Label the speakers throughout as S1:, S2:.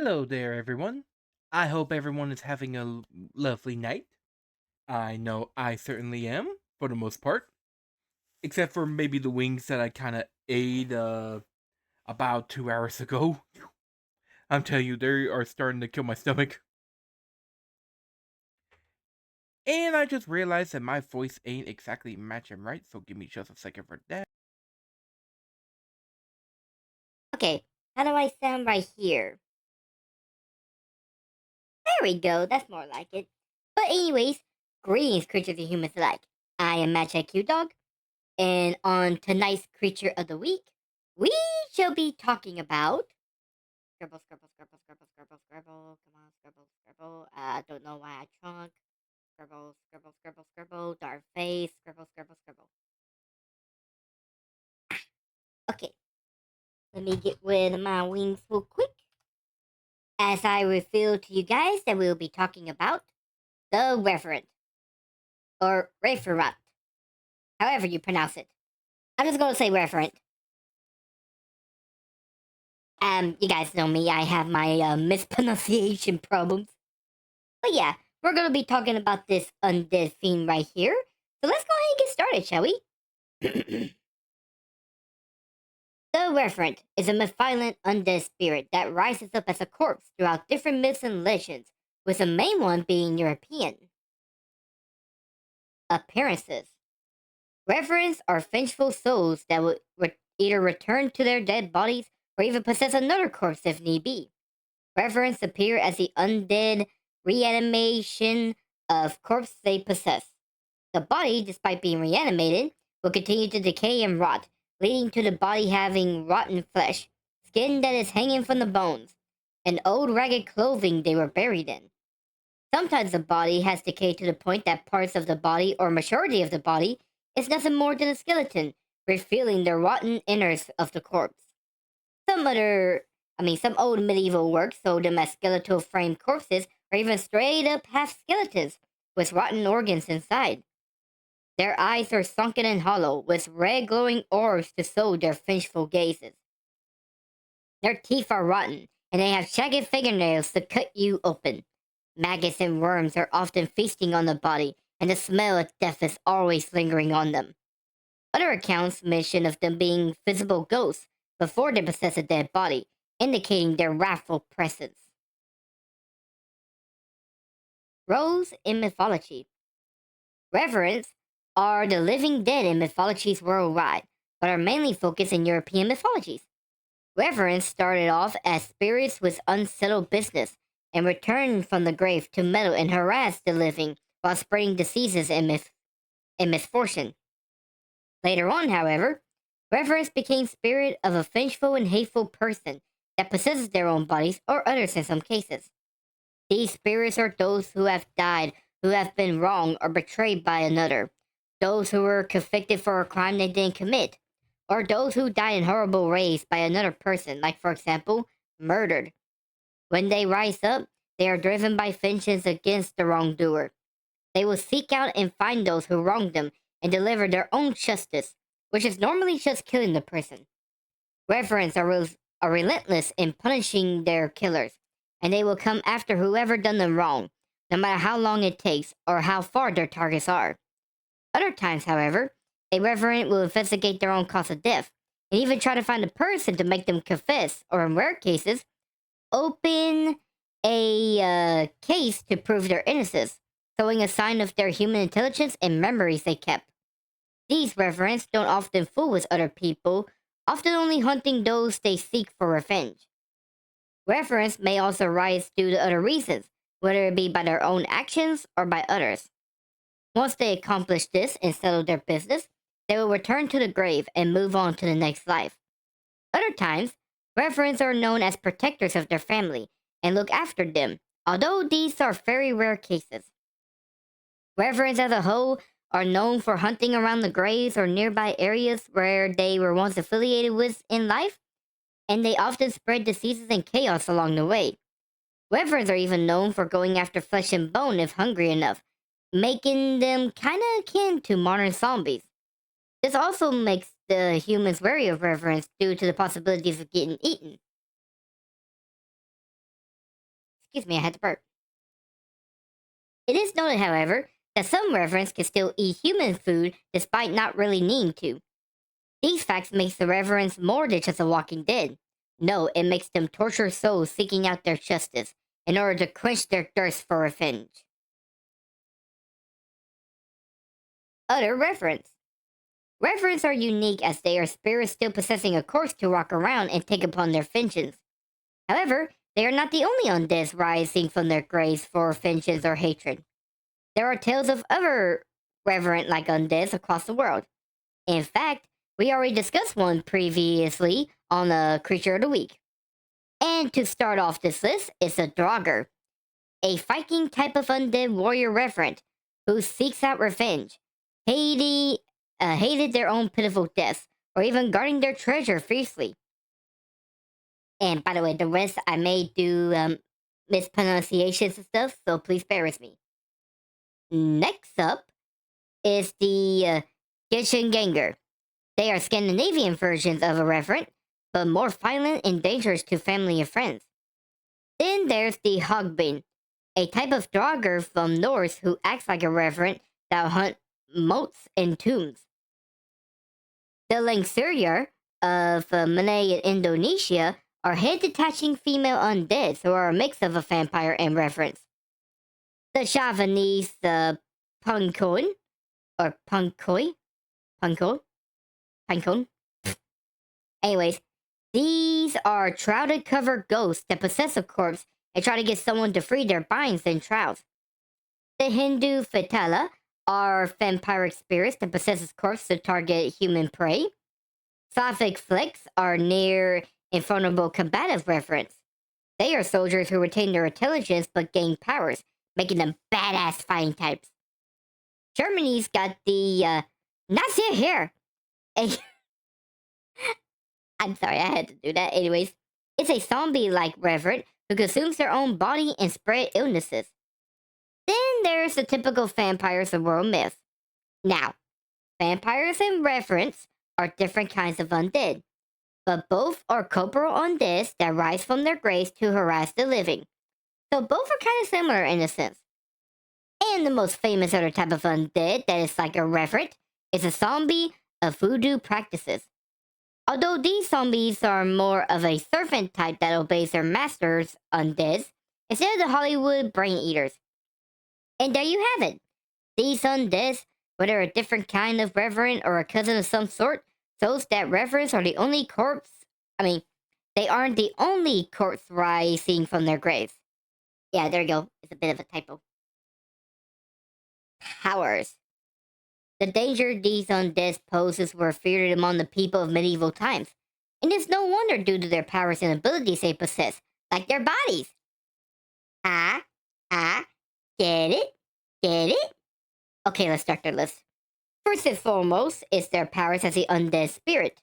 S1: Hello there, everyone. I hope everyone is having a lovely night. I know I certainly am, for the most part. Except for maybe the wings that I kind of ate about 2 hours ago. I'm telling you, they are starting to kill my stomach. And I just realized that my voice ain't exactly matching right, so give me just a second for that.
S2: Okay, how do I sound right here? There we go, that's more like it. But anyways, greetings creatures and humans alike. I am MagiQDog, and on tonight's Creature of the Week, we shall be talking about... Scribble, scribble, scribble, scribble, scribble, scribble, come on, scribble, scribble. I don't know why I trunk. Scribble, scribble, scribble, scribble, dark face, scribble, scribble, scribble. Okay, let me get rid of my wings real quick. As I reveal to you guys that we'll be talking about the Reverend, or Referat, however you pronounce it. I'm just going to say Referent. You guys know me, I have my mispronunciation problems. But yeah, we're going to be talking about this undead fiend right here. So let's go ahead and get started, shall we? The Referent is a malevolent undead spirit that rises up as a corpse throughout different myths and legends, with the main one being European. Appearances. Reverends are vengeful souls that will either return to their dead bodies or even possess another corpse if need be. Reverends appear as the undead reanimation of corpse they possess. The body, despite being reanimated, will continue to decay and rot, leading to the body having rotten flesh, skin that is hanging from the bones, and old ragged clothing they were buried in. Sometimes the body has decayed to the point that parts of the body, or majority of the body, is nothing more than a skeleton, revealing the rotten innards of the corpse. Some old medieval works sold them as skeletal framed corpses, or even straight up half skeletons, with rotten organs inside. Their eyes are sunken and hollow, with red glowing orbs to sow their vengeful gazes. Their teeth are rotten, and they have jagged fingernails to cut you open. Maggots and worms are often feasting on the body, and the smell of death is always lingering on them. Other accounts mention of them being visible ghosts before they possess a dead body, indicating their wrathful presence. Roles in mythology. Reverends are the living dead in mythologies worldwide, but are mainly focused in European mythologies. Reverends started off as spirits with unsettled business and returned from the grave to meddle and harass the living while spreading diseases and misfortune. Later on, however, Reverends became spirit of a vengeful and hateful person that possesses their own bodies or others in some cases. These spirits are those who have died, who have been wronged or betrayed by another, those who were convicted for a crime they didn't commit, or those who died in horrible ways by another person, like, for example, murdered. When they rise up, they are driven by vengeance against the wrongdoer. They will seek out and find those who wronged them and deliver their own justice, which is normally just killing the person. Reverends are relentless in punishing their killers, and they will come after whoever done them wrong, no matter how long it takes or how far their targets are. Other times, however, a reverend will investigate their own cause of death, and even try to find a person to make them confess, or in rare cases, open a case to prove their innocence, showing a sign of their human intelligence and memories they kept. These reverends don't often fool with other people, often only hunting those they seek for revenge. Reverends may also rise due to other reasons, whether it be by their own actions or by others. Once they accomplish this and settle their business, they will return to the grave and move on to the next life. Other times, reverends are known as protectors of their family and look after them, although these are very rare cases. Reverends as a whole are known for hunting around the graves or nearby areas where they were once affiliated with in life, and they often spread diseases and chaos along the way. Reverends are even known for going after flesh and bone if hungry enough, making them kinda akin to modern zombies. This also makes the humans wary of reverends due to the possibilities of getting eaten. Excuse me, I had to burp. It is noted, however, that some Revenants can still eat human food despite not really needing to. These facts makes the Revenants more than just a walking dead. No, it makes them tortured souls seeking out their justice in order to quench their thirst for revenge. Other Revenants. Revenants are unique as they are spirits still possessing a corpse to walk around and take upon their vengeance. However, they are not the only undeads rising from their graves for vengeance or hatred. There are tales of other Revenant-like undeads across the world. In fact, we already discussed one previously on the Creature of the Week. And to start off this list is the Draugr, a Viking type of undead warrior Revenant who seeks out revenge, hated their own pitiful deaths, or even guarding their treasure fiercely. And by the way, the rest I may do mispronunciations and stuff, so please bear with me. Next up is the Gjenganger. They are Scandinavian versions of a Revenant, but more violent and dangerous to family and friends. Then there's the Haugbei, a type of Draugr from Norse who acts like a Revenant that hunt moats and tombs. The Langsuyar of Malay and Indonesia are head-detaching female undeads who are a mix of a vampire and Revenants. The Javanese Pocong, or Punkoi, Pancone. Anyways, these are shrouded covered ghosts that possess a corpse and try to get someone to free their binds and shrouds. The Hindu Vetala are vampiric spirits that possess corpses to target human prey. Slavic Fext are near invulnerable combative Revenants. They are soldiers who retain their intelligence but gain powers, making them badass fighting types. Germany's got the Nachzehrer. I'm sorry, I had to do that. Anyways, it's a zombie-like Revenant who consumes their own body and spread illnesses. Then there's the typical vampires of world myth. Now, vampires and Revenants are different kinds of undead, but both are corporal undeads that rise from their graves to harass the living. So both are kind of similar in a sense. And the most famous other type of undead that is like a Revenant is a zombie of voodoo practices. Although these zombies are more of a servant type that obeys their masters, undeads, instead of the Hollywood brain eaters. And there you have it. These undeads, whether a different kind of Revenant or a cousin of some sort, shows that Revenants are the only they aren't the only corpse rising from their graves. Yeah, there you go. It's a bit of a typo. Powers. The danger these undead poses were feared among the people of medieval times, and it's no wonder due to their powers and abilities they possess, like their bodies. Get it? Get it? Okay, let's start their list. First and foremost is their powers as the undead spirit.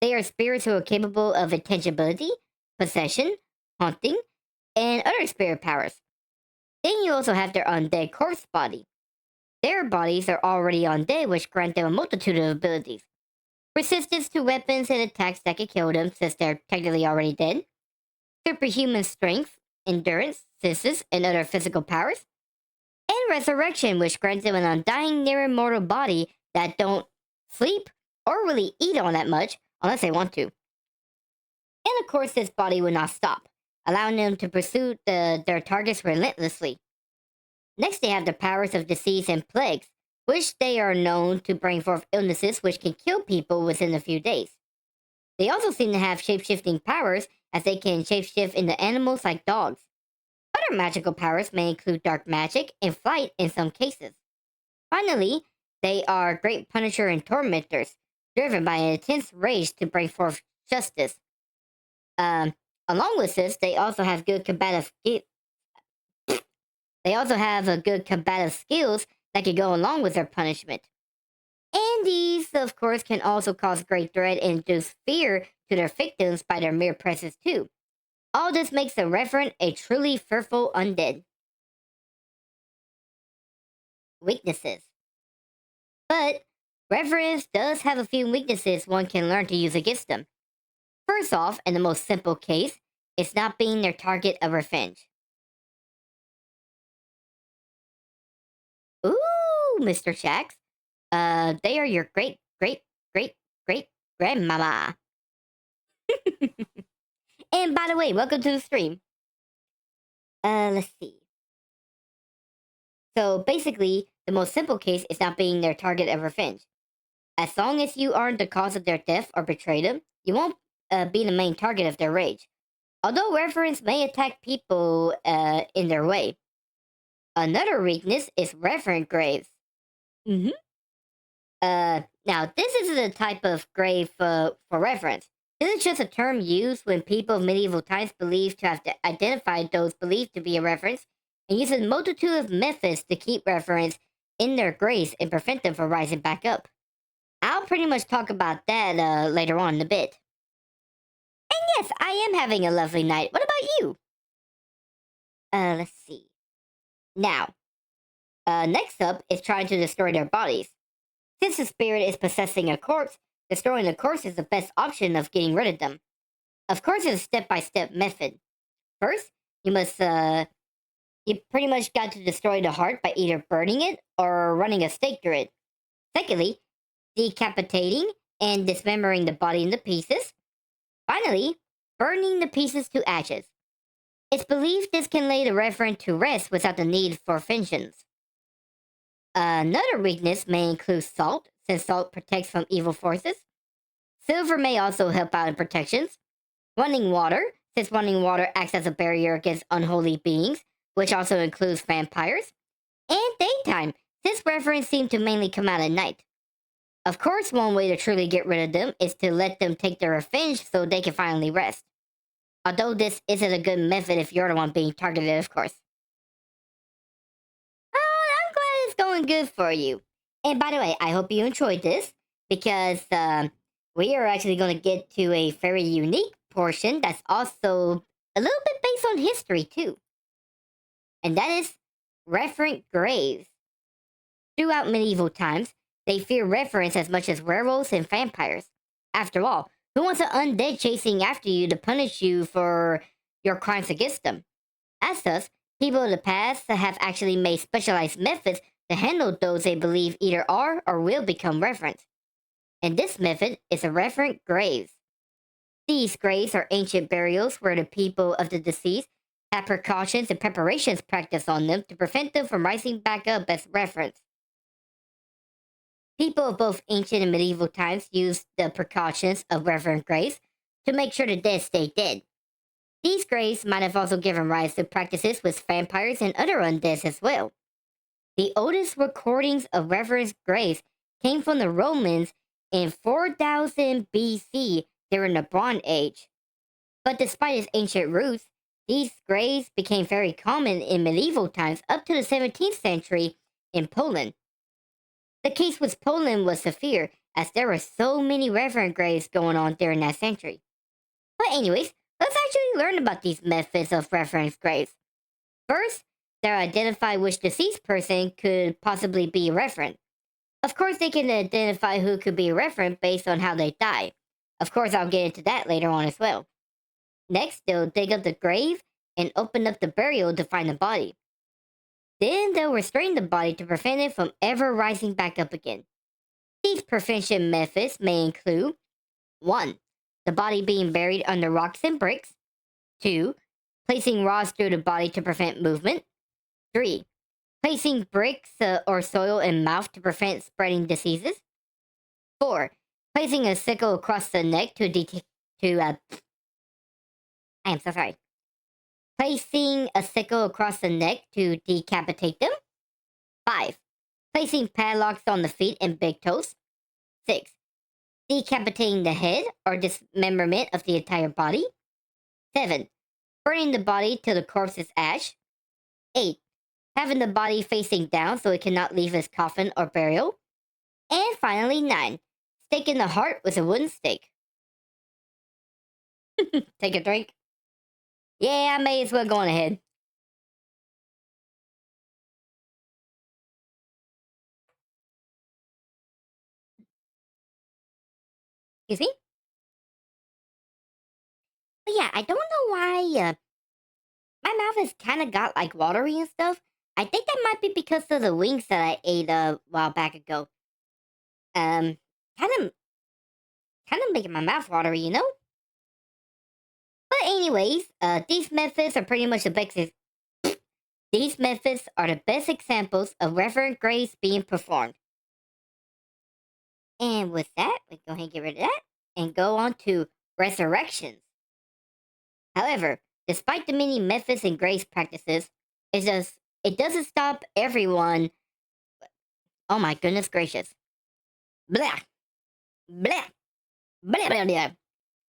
S2: They are spirits who are capable of intangibility, possession, haunting, and other spirit powers. Then you also have their undead corpse body. Their bodies are already undead, which grant them a multitude of abilities. Resistance to weapons and attacks that could kill them, since they're technically already dead. Superhuman strength, endurance, senses, and other physical powers. And resurrection, which grants them an undying, near immortal body that don't sleep or really eat all that much, unless they want to. And of course, this body will not stop, allowing them to pursue their targets relentlessly. Next, they have the powers of disease and plagues, which they are known to bring forth illnesses which can kill people within a few days. They also seem to have shape-shifting powers, as they can shape-shift into animals like dogs. Other magical powers may include dark magic and flight in some cases. Finally, they are great punisher and tormentors, driven by an intense rage to bring forth justice. Along with this, they also have good combative skills that can go along with their punishment. And these, of course, can also cause great dread and induce fear to their victims by their mere presence too. All this makes the Revenant a truly fearful undead. Weaknesses. But Revenant does have a few weaknesses one can learn to use against them. First off, in the most simple case, it's not being their target of revenge. Mr. Shax. They are your great, great, great, great grandmama. And by the way, welcome to the stream. Let's see. So basically, the most simple case is not being their target of revenge. As long as you aren't the cause of their death or betray them, you won't be the main target of their rage. Although reverence may attack people in their way. Another weakness is reverent graves. Mm-hmm. Now, this isn't a type of grave for reverence. This is just a term used when people of medieval times believed to have identified those believed to be a reverence and used a multitude of methods to keep reverence in their graves and prevent them from rising back up. I'll pretty much talk about that later on in a bit. And yes, I am having a lovely night. What about you? Let's see. Now, next up is trying to destroy their bodies. Since the spirit is possessing a corpse, destroying the corpse is the best option of getting rid of them. Of course, it's a step-by-step method. First, you pretty much got to destroy the heart by either burning it or running a stake through it. Secondly, decapitating and dismembering the body into pieces. Finally, burning the pieces to ashes. It's believed this can lay the reverend to rest without the need for vengeance. Another weakness may include salt, since salt protects from evil forces. Silver may also help out in protections. Running water, since running water acts as a barrier against unholy beings, which also includes vampires. And daytime, since reverends seem to mainly come out at night. Of course, one way to truly get rid of them is to let them take their revenge so they can finally rest. Although this isn't a good method if you're the one being targeted, of course. I'm glad it's going good for you. And by the way, I hope you enjoyed this because we are actually going to get to a very unique portion that's also a little bit based on history too. And that is reverent graves. Throughout medieval times, they fear reverence as much as werewolves and vampires. After all, who wants an undead chasing after you to punish you for your crimes against them? As such, people of the past have actually made specialized methods to handle those they believe either are or will become reverent. And this method is a reverent graves. These graves are ancient burials where the people of the deceased have precautions and preparations practiced on them to prevent them from rising back up as reverence. People of both ancient and medieval times used the precautions of reverent graves to make sure the dead stay dead. These graves might have also given rise to practices with vampires and other undeads as well. The oldest recordings of reverent graves came from the Romans in 4000 BC during the Bronze Age. But despite its ancient roots, these graves became very common in medieval times up to the 17th century in Poland. The case with Poland was severe, as there were so many reverent graves going on during that century. But anyways, let's actually learn about these methods of reverent graves. First, they'll identify which deceased person could possibly be a reverend. Of course, they can identify who could be a reverend based on how they die. Of course, I'll get into that later on as well. Next, they'll dig up the grave and open up the burial to find the body. Then they'll restrain the body to prevent it from ever rising back up again. These prevention methods may include 1. The body being buried under rocks and bricks. 2. Placing rods through the body to prevent movement. 3. Placing bricks or soil in mouth to prevent spreading diseases. 4. Placing a sickle across the neck I am so sorry. Placing a sickle across the neck to decapitate them. 5. Placing padlocks on the feet and big toes. 6. Decapitating the head or dismemberment of the entire body. 7. Burning the body till the corpse is ash. 8. Having the body facing down so it cannot leave its coffin or burial. And finally, 9. Staking the heart with a wooden stake. Take a drink. Yeah, I may as well go on ahead. Excuse me? But yeah, I don't know why my mouth has kind of got like watery and stuff. I think that might be because of the wings that I ate a while back ago. Um, kind of, kind of making my mouth watery, you know. But anyways, these methods are pretty much the best. These methods are the best examples of reverent grace being performed. And with that, we go ahead and get rid of that and go on to resurrections. However, despite the many methods and grace practices, it doesn't stop everyone. Oh my goodness gracious! Blah blah blah blah blah.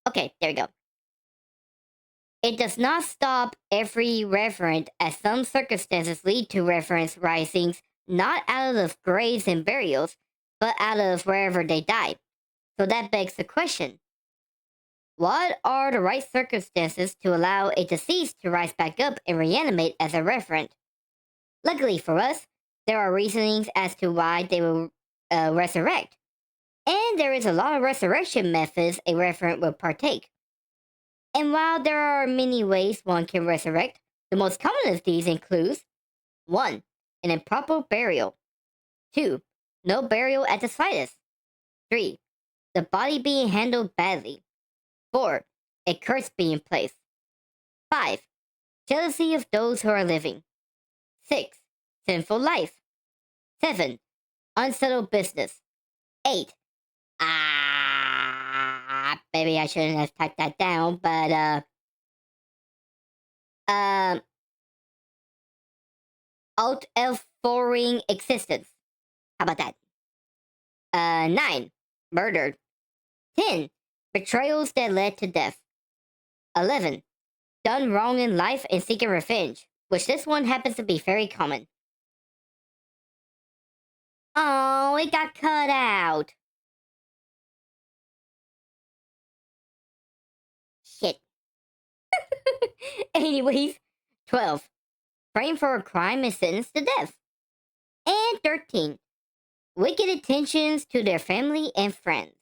S2: Okay, there we go. It does not stop every reverend, as some circumstances lead to reverence risings not out of graves and burials, but out of wherever they died. So that begs the question: what are the right circumstances to allow a deceased to rise back up and reanimate as a reverend? Luckily for us, there are reasonings as to why they will resurrect. And there is a lot of resurrection methods a reverend will partake. And while there are many ways one can resurrect, the most common of these includes 1. An improper burial. 2. No burial at the slightest. 3. The body being handled badly. 4. A curse being placed. 5. Jealousy of those who are living. 6. Sinful life. 7. Unsettled business. 8. Maybe I shouldn't have typed that down, but out of foreign existence. How about that? 9. Murdered. 10. Betrayals that led to death. 11. Done wrong in life and seeking revenge, which this one happens to be very common. Oh, it got cut out. Shit. Anyways, 12. Framed for a crime and sentenced to death. And 13. Wicked attentions to their family and friends.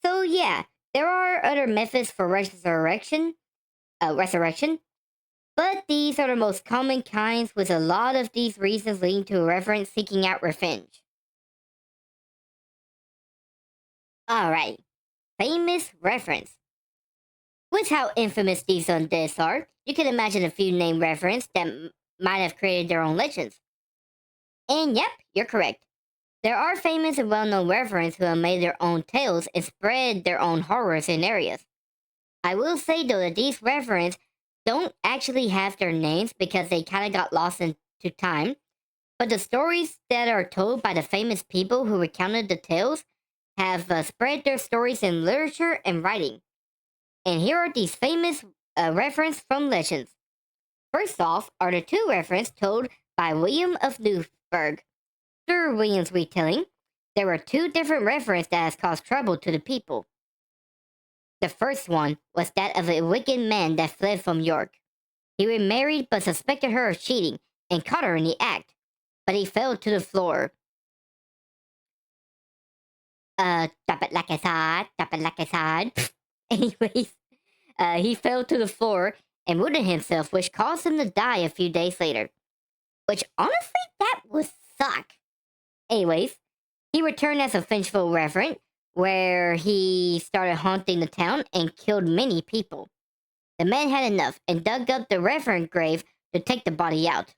S2: So yeah, there are other methods for resurrection, but these are the most common kinds, with a lot of these reasons leading to a reverend seeking out revenge. Alright, famous reference. With how infamous these undeads are, you can imagine a few named reverends that might have created their own legends. And yep, you're correct. There are famous and well-known reverends who have made their own tales and spread their own horrors in areas. I will say though that these reverends don't actually have their names because they kind of got lost into time, but the stories that are told by the famous people who recounted the tales have spread their stories in literature and writing. And here are these famous references from legends. First off are the two references told by William of Newburgh. Through William's retelling, there were two different references that has caused trouble to the people. The first one was that of a wicked man that fled from York. He remarried but suspected her of cheating and caught her in the act, but he fell to the floor. Drop it like I said. Anyways, he fell to the floor and wounded himself, which caused him to die a few days later. Which, honestly, that would suck. Anyways, he returned as a vengeful reverend, where he started haunting the town and killed many people. The man had enough and dug up the reverend grave to take the body out.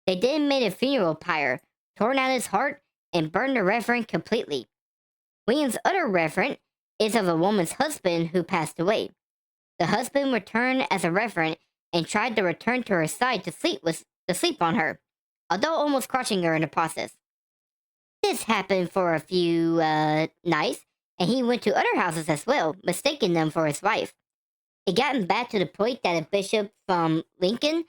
S2: They then made a funeral pyre, torn out his heart, and burned the reverend completely. William's other reverend is of a woman's husband who passed away. The husband returned as a reverend and tried to return to her side to sleep on her, although almost crushing her in the process. This happened for a few nights, and he went to other houses as well, mistaking them for his wife. It gotten bad to the point that a bishop from Lincoln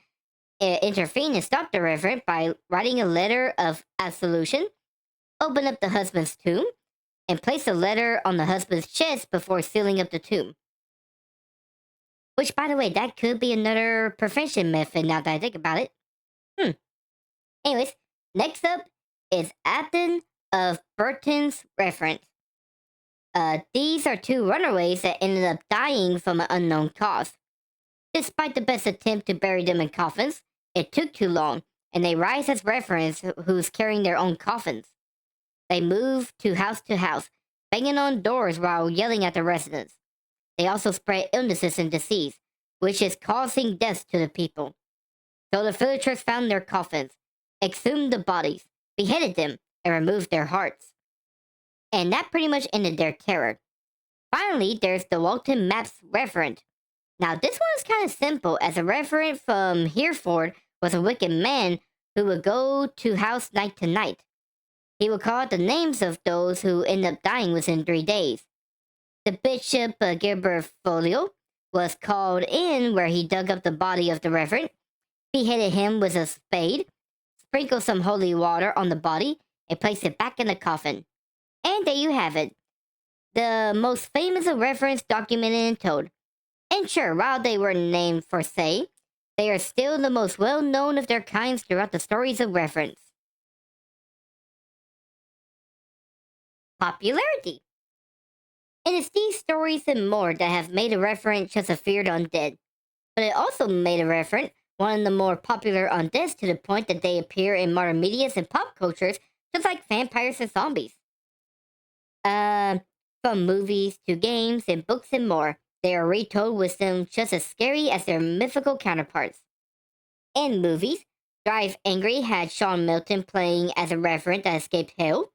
S2: intervened and stopped the reverend by writing a letter of absolution, opened up the husband's tomb, and placed a letter on the husband's chest before sealing up the tomb. Which, by the way, that could be another prevention method now that I think about it. Anyways, next up is Abbot of Burton's reference. These are two runaways that ended up dying from an unknown cause. Despite the best attempt to bury them in coffins, it took too long, and they rise as Revenants who's carrying their own coffins. They move to house, banging on doors while yelling at the residents. They also spread illnesses and disease, which is causing deaths to the people. So the villagers found their coffins, exhumed the bodies, beheaded them, and removed their hearts. And that pretty much ended their terror. Finally, there's the Walton Maps Revenant. Now, this one is kind of simple, as a Revenant from Hereford was a wicked man who would go to house night to night. He would call out the names of those who end up dying within 3 days. The Bishop Gilbert Folio was called in, where he dug up the body of the Revenant, beheaded him with a spade, sprinkled some holy water on the body, and placed it back in the coffin. And there you have it. The most famous of Revenants documented and told. And sure, while they were named for say, they are still the most well-known of their kinds throughout the stories of Revenants. Popularity. And it's these stories and more that have made a Revenant just a feared undead. But it also made a Revenant one of the more popular undeads to the point that they appear in modern medias and pop cultures just like vampires and zombies. From movies to games and books and more, they are retold with them just as scary as their mythical counterparts. In movies, Drive Angry had Sean Milton playing as a Revenant that escaped hell.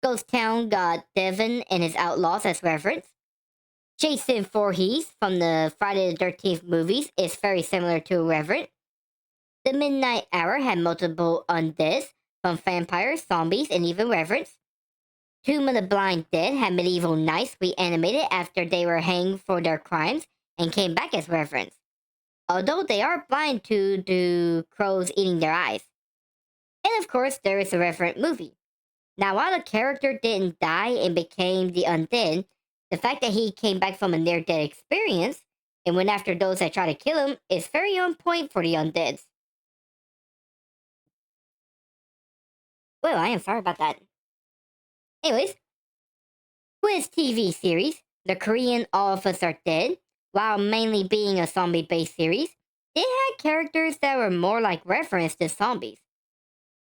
S2: Ghost Town got Devon and his outlaws as Revenants. Jason Voorhees from the Friday the 13th movies is very similar to a Revenant. The Midnight Hour had multiple undeads, from vampires, zombies, and even Revenants. Tomb of the Blind Dead had medieval knights reanimated after they were hanged for their crimes and came back as Revenants, although they are blind due to crows eating their eyes. And of course, there is a Revenant movie. Now, while the character didn't die and became the undead, the fact that he came back from a near-death experience and went after those that try to kill him is very on point for the undeads. Well, I am sorry about that. Anyways, with TV series, the Korean All of Us Are Dead, while mainly being a zombie-based series, it had characters that were more like Revenants than zombies.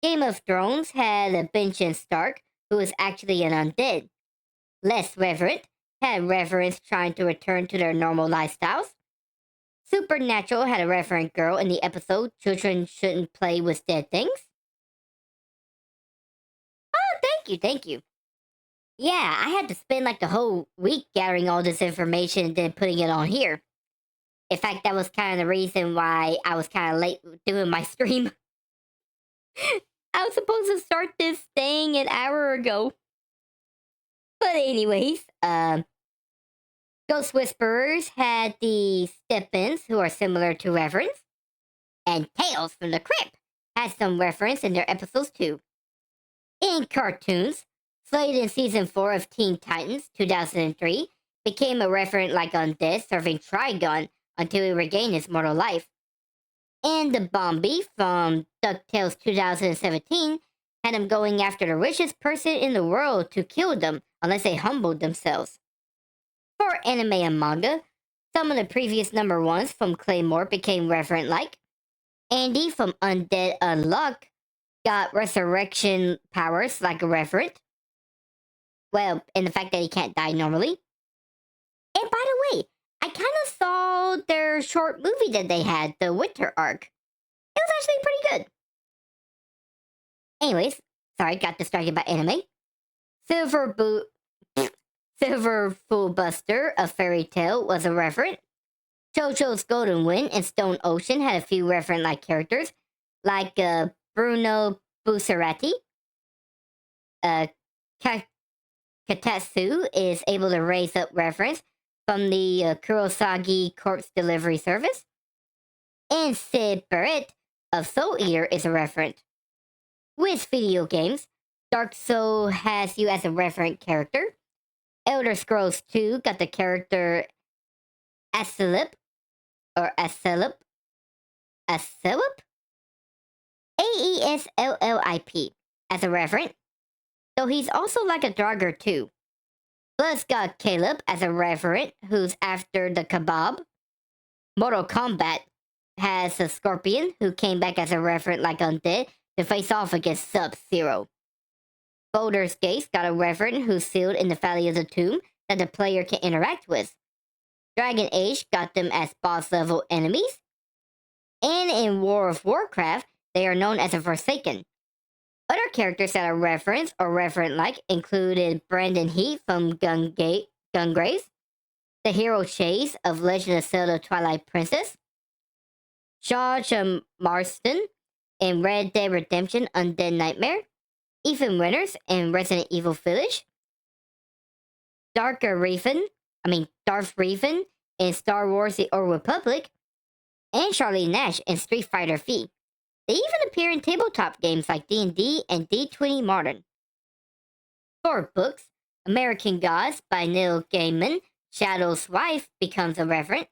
S2: Game of Thrones had a Benjen Stark, who was actually an undead. Less Revenant had Revenants trying to return to their normal lifestyles. Supernatural had a Revenant girl in the episode Children Shouldn't Play with Dead Things. Oh, thank you. Yeah, I had to spend like the whole week gathering all this information and then putting it on here. In fact, that was kind of the reason why I was kind of late doing my stream. I was supposed to start this thing an hour ago. But anyways, Ghost Whisperers had the Step-ins, who are similar to Revenants. And Tales from the Crypt had some reference in their episodes too. In cartoons, Slade in Season 4 of Teen Titans 2003 became a Revenant like undead serving Trigon until he regained his mortal life. And the Bombi from DuckTales 2017 had him going after the richest person in the world to kill them unless they humbled themselves. For anime and manga, some of the previous number ones from Claymore became Revenant like. Andy from Undead Unluck got resurrection powers like a Revenant. Well, and the fact that he can't die normally. And by the way, I kind of saw their short movie that they had, the Winter Arc. It was actually pretty good. Anyways, sorry, got distracted by anime. Silver Fool Buster of Fairy Tale was a Revenant. JoJo's Golden Wind and Stone Ocean had a few Revenant-like characters, like Bruno Bucerati. Katatsu is able to raise up Revenants from the Kurosagi Corpse Delivery Service. And Sid Barrett of Soul Eater is a Revenant. With video games, Dark Soul has you as a Revenant character. Elder Scrolls 2 got the character Acelip, Aesllip, as a Revenant. So he's also like a Draugr too. Plus got Caleb as a Revenant who's after the kebab. Mortal Kombat has a Scorpion, who came back as a Revenant like Undead to face off against Sub-Zero. Baldur's Gate got a Revenant who's sealed in the Valley of the Tomb that the player can interact with. Dragon Age got them as boss level enemies. And in War of Warcraft, they are known as a Forsaken. Other characters that are referenced or Revenant-like included Brandon Heath from Gungraves, the hero Chase of Legend of Zelda Twilight Princess, George Marston in Red Dead Redemption Undead Nightmare, Ethan Winters in Resident Evil Village, Darth Revan in Star Wars The Old Republic, and Charlie Nash in Street Fighter V. They even appear in tabletop games like D&D and D20 Modern. For books, American Gods by Neil Gaiman, Shadow's wife becomes a Revenant.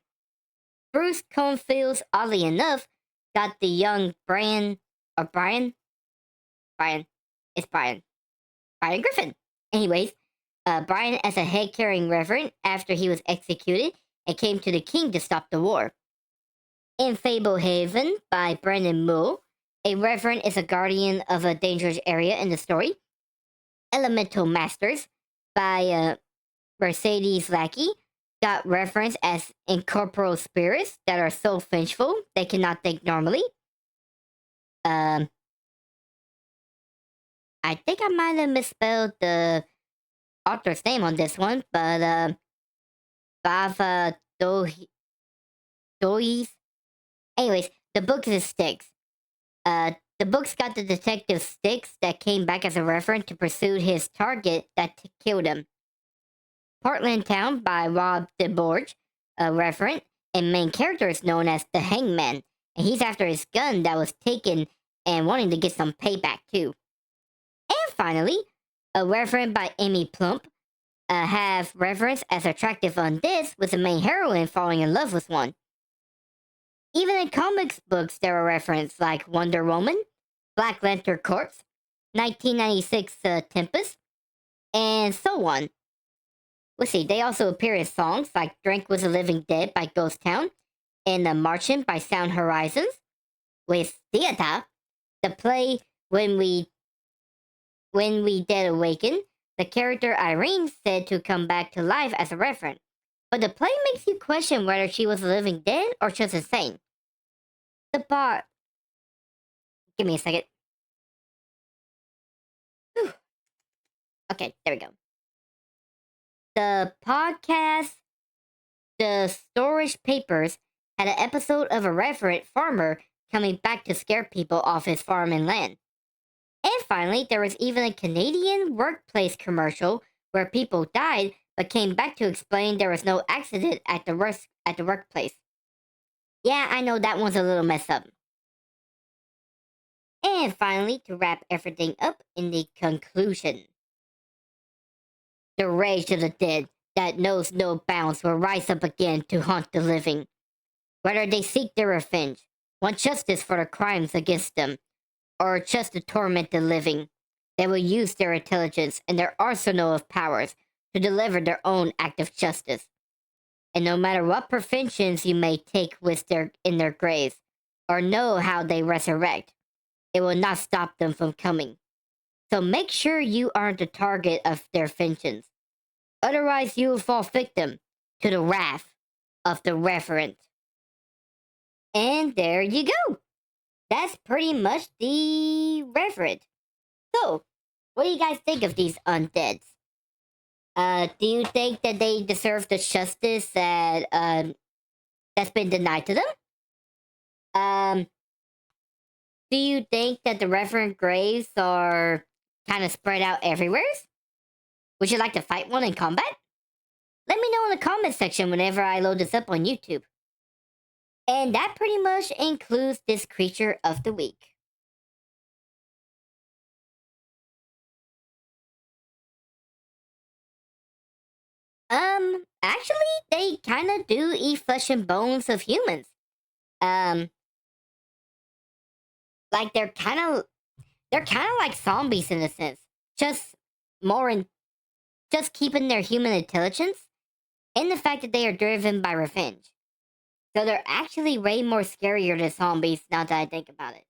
S2: Bruce Confields, oddly enough, got the young Brian Griffin. Anyways, Brian as a head-carrying Revenant after he was executed and came to the king to stop the war. In Fablehaven by Brendan Mull, a Revenant is a guardian of a dangerous area in the story. Elemental Masters by Mercedes Lackey got referenced as incorporeal spirits that are so vengeful they cannot think normally. I think I might have misspelled the author's name on this one, but Bava Dois. Anyways, the book is Styx. The book's got the detective Styx that came back as a Revenant to pursue his target that killed him. Portland Town by Rob DeBorge, a Revenant, and main character is known as the Hangman, and he's after his gun that was taken and wanting to get some payback too. And finally, a Revenant by Amy Plump have Revenants as attractive undeads with the main heroine falling in love with one. Even in comics books, there are references like Wonder Woman, Black Lantern Corps, 1996 Tempest, and so on. Let's see, they also appear in songs like Drink Was a Living Dead by Ghost Town and The Martian by Sound Horizons. With Theata, the play When We Dead Awaken, the character Irene said to come back to life as a Revenant. But the play makes you question whether she was a living dead or just insane. Give me a second. Whew. Okay, there we go. The podcast, The Storage Papers, had an episode of a Revenant farmer coming back to scare people off his farm and land. And finally, there was even a Canadian workplace commercial where people died but came back to explain there was no accident at the workplace. Yeah, I know that one's a little messed up. And finally, to wrap everything up in the conclusion. The rage of the dead that knows no bounds will rise up again to haunt the living. Whether they seek their revenge, want justice for the crimes against them, or just to torment the living, they will use their intelligence and their arsenal of powers to deliver their own act of justice. And no matter what preventions you may take in their graves, or know how they resurrect, it will not stop them from coming. So make sure you aren't the target of their vengeance. Otherwise, you will fall victim to the wrath of the Revenant. And there you go. That's pretty much the Revenant. So, what do you guys think of these undeads? Do you think that they deserve the justice that's been denied to them? Do you think that the Revenant graves are kind of spread out everywhere? Would you like to fight one in combat? Let me know in the comment section whenever I load this up on YouTube. And that pretty much includes this creature of the week. Actually, they kind of do eat flesh and bones of humans. Like they're kind of like zombies in a sense. Just keeping their human intelligence and the fact that they are driven by revenge. So they're actually way more scarier than zombies now that I think about it.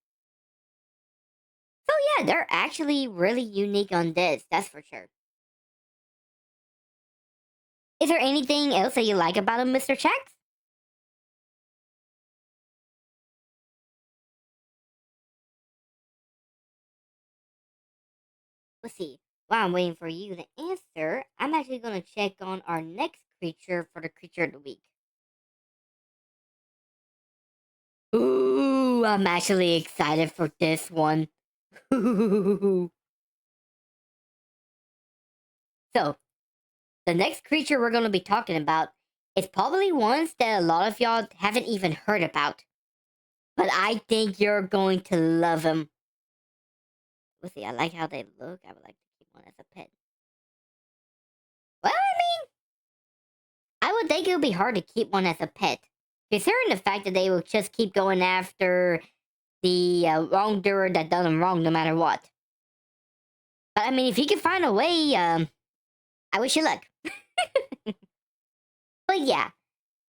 S2: So yeah, they're actually really unique undeads, that's for sure. Is there anything else that you like about them, Mr. Shax? Let's see. While I'm waiting for you to answer, I'm actually going to check on our next creature for the creature of the week. Ooh, I'm actually excited for this one. So, the next creature we're going to be talking about is probably ones that a lot of y'all haven't even heard about. But I think you're going to love them. Let's see, I like how they look. I would like to keep one as a pet. Well, I would think it would be hard to keep one as a pet, considering the fact that they will just keep going after the wrongdoer that done them wrong no matter what. But I mean, if you can find a way, I wish you luck. But yeah,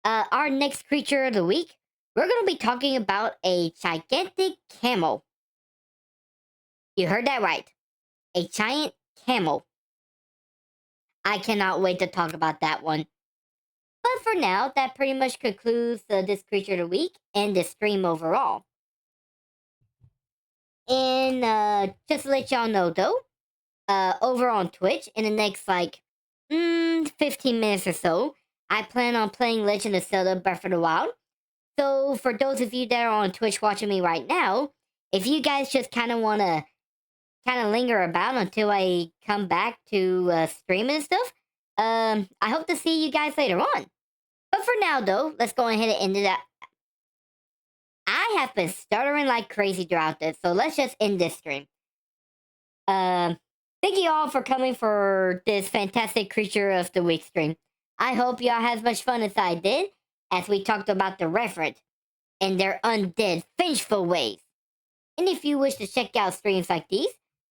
S2: our next creature of the week, we're going to be talking about a gigantic camel. You heard that right. A giant camel. I cannot wait to talk about that one. But for now, that pretty much concludes this creature of the week and the stream overall. And just to let y'all know though, over on Twitch in the next 15 minutes or so, I plan on playing Legend of Zelda Breath of the Wild. So for those of you that are on Twitch watching me right now, if you guys just kind of want to linger about until I come back to streaming and stuff, I hope to see you guys later on. But for now though, let's go ahead and end it up. I have been stuttering like crazy throughout this, so let's just end this stream. Thank you all for coming for this fantastic creature of the week stream. I hope y'all had as much fun as I did as we talked about the Revenant and their undead, vengeful ways. And if you wish to check out streams like these,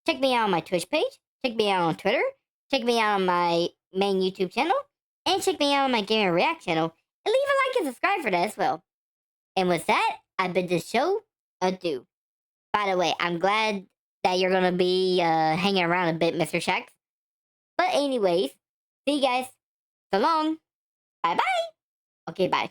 S2: check me out on my Twitch page, check me out on Twitter, check me out on my main YouTube channel, and check me out on my Game and React channel, and leave a like and subscribe for that as well. And with that, I bid this show adieu. By the way, I'm glad that you're gonna be hanging around a bit, Mr. Shax. But anyways, see you guys. So long. Bye bye. Okay, bye.